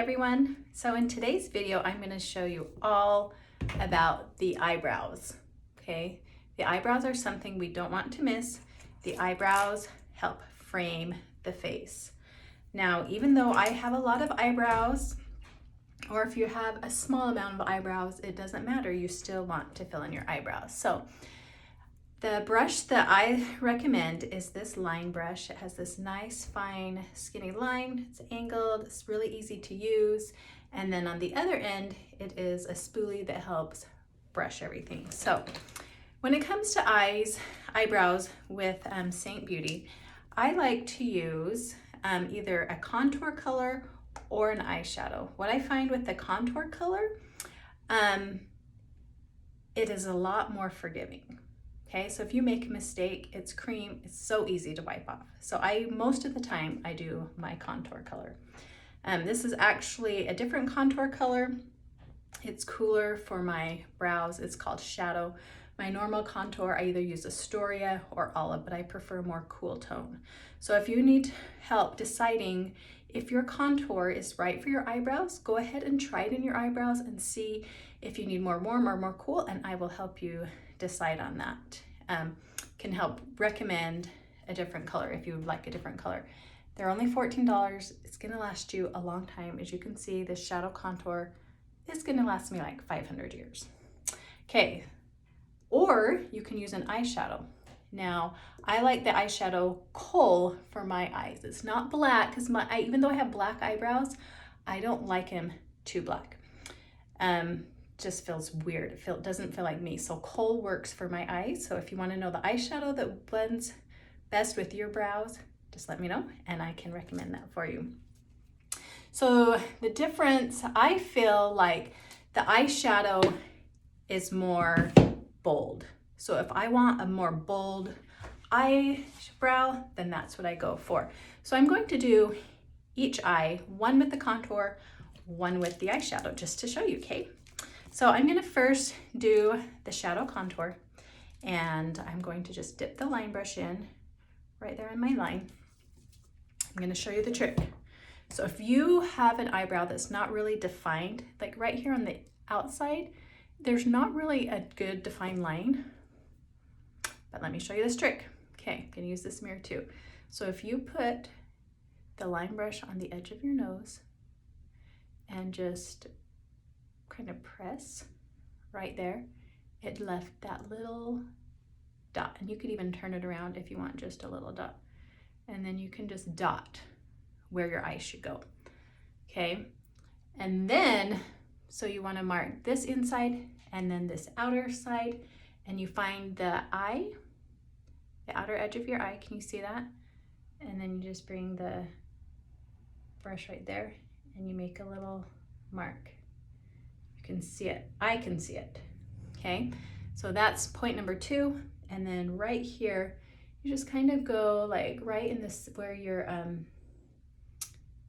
everyone. So in today's video, I'm going to show you all about the eyebrows. Okay, the eyebrows are something we don't want to miss. The eyebrows help frame the face. Now, even though I have a lot of eyebrows, or if you have a small amount of eyebrows, it doesn't matter. You still want to fill in your eyebrows. So the brush that I recommend is this line brush. It has this nice, fine, skinny line. It's angled, it's really easy to use. And then on the other end, it is a spoolie that helps brush everything. So when it comes to eyebrows with Saint Beauty, I like to use either a contour color or an eyeshadow. What I find with the contour color, it is a lot more forgiving. Okay, so if you make a mistake, it's cream, it's so easy to wipe off. So most of the time I do my contour color. This is actually a different contour color. It's cooler for my brows. It's called Shadow. My normal contour, I either use Astoria or Olive, but I prefer more cool tone. So if you need help deciding if your contour is right for your eyebrows, go ahead and try it in your eyebrows and see if you need more warm or more cool, and I will help you decide on that. Can help recommend a different color if you would like a different color. They're only $14. It's gonna last you a long time. As you can see, this shadow contour is gonna last me like 500 years. Okay, or you can use an eyeshadow. Now, I like the eyeshadow kohl for my eyes. It's not black, because even though I have black eyebrows, I don't like them too black. Just feels weird. It doesn't feel like me. So kohl works for my eyes. So if you want to know the eyeshadow that blends best with your brows, just let me know and I can recommend that for you. So the difference, I feel like the eyeshadow is more bold. So if I want a more bold eyebrow, then that's what I go for. So I'm going to do each eye, one with the contour, one with the eyeshadow, just to show you, okay? So I'm gonna first do the shadow contour, and I'm going to just dip the line brush in right there in my line. I'm gonna show you the trick. So if you have an eyebrow that's not really defined, like right here on the outside, there's not really a good defined line, but let me show you this trick. Okay, I'm gonna use this mirror too. So if you put the line brush on the edge of your nose and just kind of press right there, it left that little dot, and you could even turn it around if you want just a little dot, and then you can just dot where your eye should go. Okay, and then so you want to mark this inside and then this outer side, and you find the outer edge of your eye. Can you see that? And then you just bring the brush right there and you make a little mark. You can see it. I can see it. Okay, so that's point number 2. And then right here, you just kind of go like right in this where your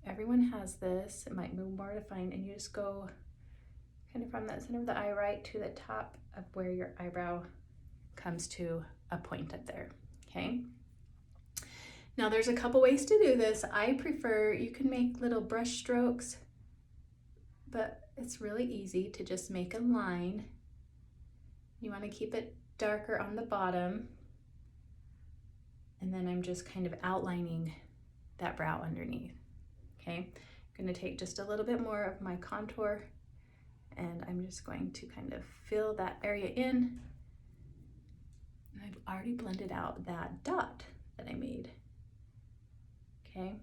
everyone has this. It might be more defined, and you just go kind of from that center of the eye right to the top of where your eyebrow comes to a point up there. Okay. Now there's a couple ways to do this. I prefer, you can make little brush strokes, but it's really easy to just make a line. You want to keep it darker on the bottom, and then I'm just kind of outlining that brow underneath. Okay, I'm going to take just a little bit more of my contour, and I'm just going to kind of fill that area in. I've already blended out that dot that I made. Okay,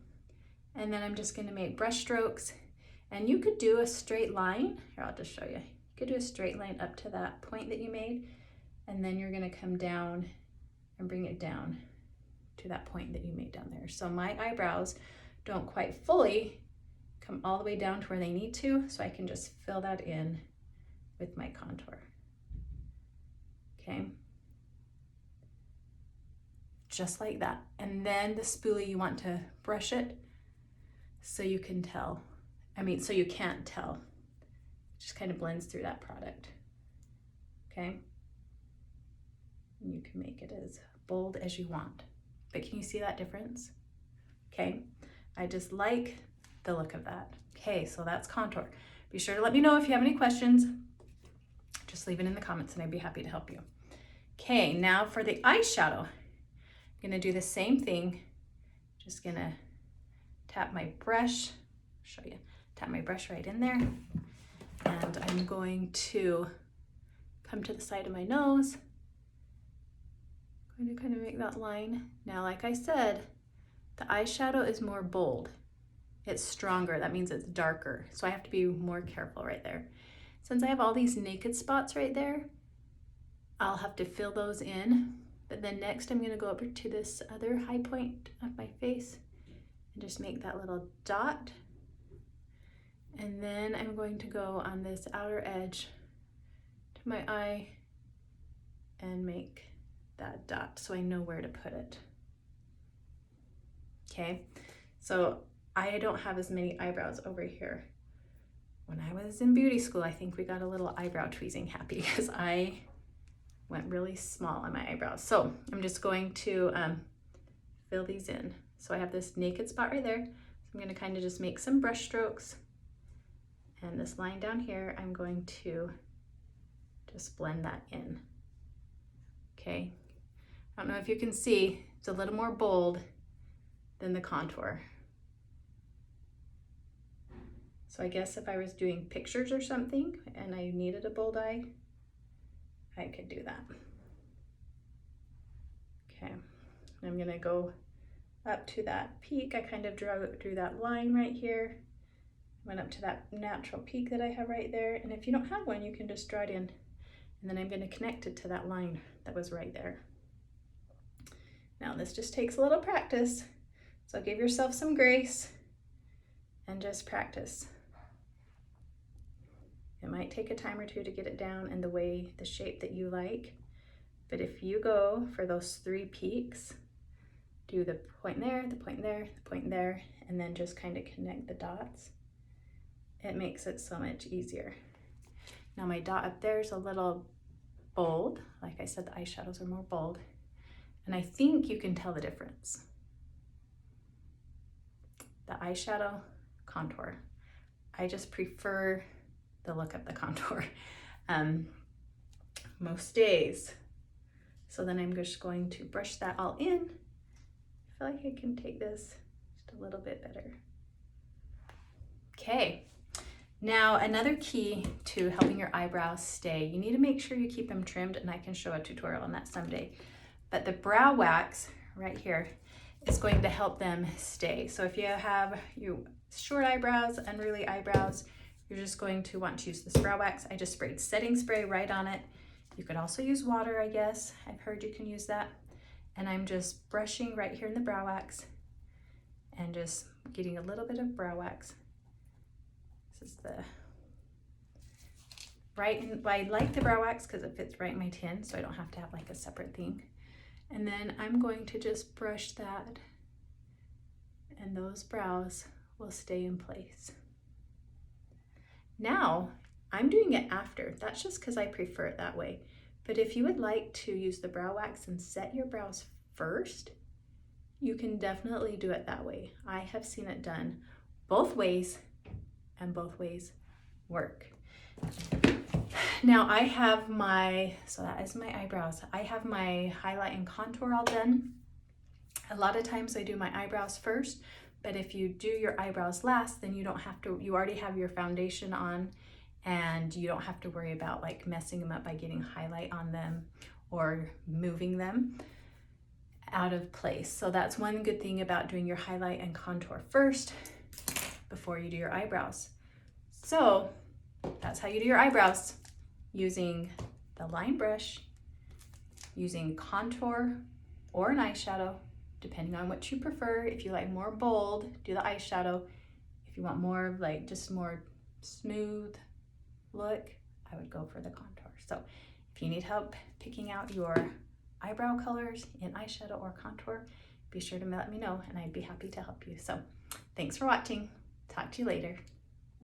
and then I'm just going to make brush strokes. And you could do a straight line. Here, I'll just show you. You could do a straight line up to that point that you made, and then you're gonna come down and bring it down to that point that you made down there. So my eyebrows don't quite fully come all the way down to where they need to, so I can just fill that in with my contour. Okay. Just like that. And then the spoolie, you want to brush it so you can tell. So you can't tell. It just kind of blends through that product. Okay? And you can make it as bold as you want. But can you see that difference? Okay? I just like the the look of that. Okay, so that's contour. Be sure to let me know if you have any questions. Just leave it in the comments and I'd be happy to help you. Okay, now for the eyeshadow, I'm gonna do the same thing. Just gonna tap my brush, show you, tap my brush right in there. And I'm going to come to the side of my nose. I'm going to kind of make that line. Now, like I said, the eyeshadow is more bold. It's stronger, that means it's darker. So I have to be more careful right there. Since I have all these naked spots right there, I'll have to fill those in. But then next I'm gonna go up to this other high point of my face and just make that little dot. And then I'm going to go on this outer edge to my eye and make that dot so I know where to put it. Okay, so I don't have as many eyebrows over here. When I was in beauty school, I think we got a little eyebrow tweezing happy because I went really small on my eyebrows. So I'm just going to fill these in. So I have this naked spot right there. So I'm gonna kind of just make some brush strokes. And this line down here, I'm going to just blend that in. Okay, I don't know if you can see, it's a little more bold than the contour. So I guess if I was doing pictures or something and I needed a bold eye, I could do that. Okay, I'm gonna go up to that peak. I kind of drew that line right here. Went up to that natural peak that I have right there. And if you don't have one, you can just draw it in. And then I'm gonna connect it to that line that was right there. Now this just takes a little practice. So give yourself some grace and just practice. It might take a time or two to get it down in the shape that you like. But if you go for those 3 peaks, do the point there, the point there, the point there, and then just kind of connect the dots, it makes it so much easier. Now my dot up there is a little bold. Like I said, the eyeshadows are more bold. And I think you can tell the difference. The eyeshadow, contour. I just prefer the look of the contour most days. So then I'm just going to brush that all in. I feel like I can take this just a little bit better. Okay, now another key to helping your eyebrows stay, you need to make sure you keep them trimmed, and I can show a tutorial on that someday. But the brow wax right here is going to help them stay. So if you have short eyebrows, unruly eyebrows, you're just going to want to use this brow wax. I just sprayed setting spray right on it. You could also use water, I guess. I've heard you can use that. And I'm just brushing right here in the brow wax and just getting a little bit of brow wax. This is I like the brow wax because it fits right in my tin, so I don't have to have like a separate thing. And then I'm going to just brush that, and those brows will stay in place. Now, I'm doing it after. That's just because I prefer it that way. But if you would like to use the brow wax and set your brows first, you can definitely do it that way. I have seen it done both ways, and both ways work. Now I have so that is my eyebrows. I have my highlight and contour all done. A lot of times I do my eyebrows first, but if you do your eyebrows last, then you don't have to, you already have your foundation on, and you don't have to worry about like messing them up by getting highlight on them or moving them out of place. So that's one good thing about doing your highlight and contour first before you do your eyebrows. So that's how you do your eyebrows, using the line brush, using contour or an eyeshadow, depending on what you prefer. If you like more bold, do the eyeshadow. If you want more of like just more smooth look, I would go for the contour. So if you need help picking out your eyebrow colors in eyeshadow or contour, be sure to let me know and I'd be happy to help you. So thanks for watching. Talk to you later.